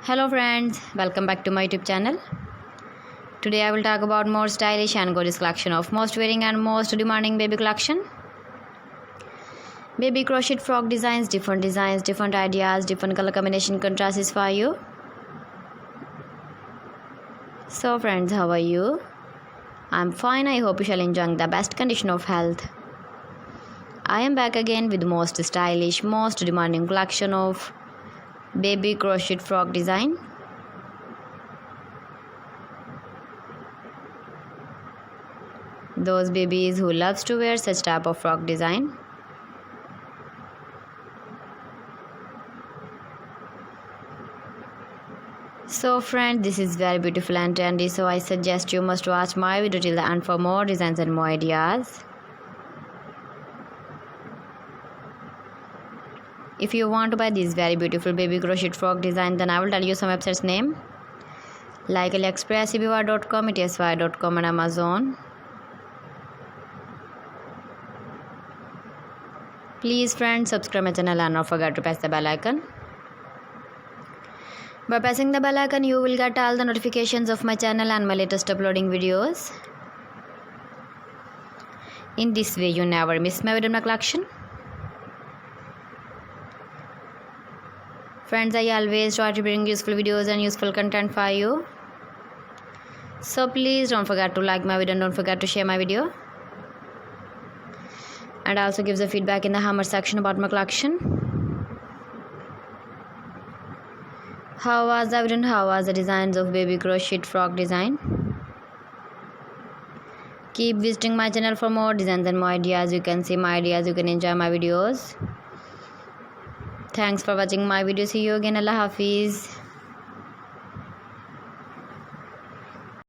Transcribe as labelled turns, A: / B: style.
A: Hello friends, welcome back to my YouTube channel. Today I will talk about more stylish and gorgeous collection of most wearing and most demanding baby collection. Baby crochet frock designs, different ideas, different color combination contrasts for you. So friends, how are you? I'm fine. I hope you shall enjoy the best condition of health. I am back again with most stylish, most demanding collection of baby crochet frock design. Those babies who loves to wear such type of frock design. So friend, this is very beautiful and trendy, so I suggest you must watch my video till the end for more designs and more ideas. If you want to buy this very beautiful baby crochet frock design, then I will tell you some websites name like AliExpress, eBay.com, etsy.com and Amazon. Please friends, subscribe my channel and not forget to press the bell icon. By pressing the bell icon, you will get all the notifications of my channel and my latest uploading videos. In this way, you never miss my video in my collection. Friends, I always try to bring useful videos and useful content for you. So please don't forget to like my video and don't forget to share my video. And also give the feedback in the comment section about my collection. How was the video and how was the designs of baby crochet frock design? Keep visiting my channel for more designs and more ideas. You can see my ideas, you can enjoy my videos. Thanks for watching my video. See you again. Allah Hafiz.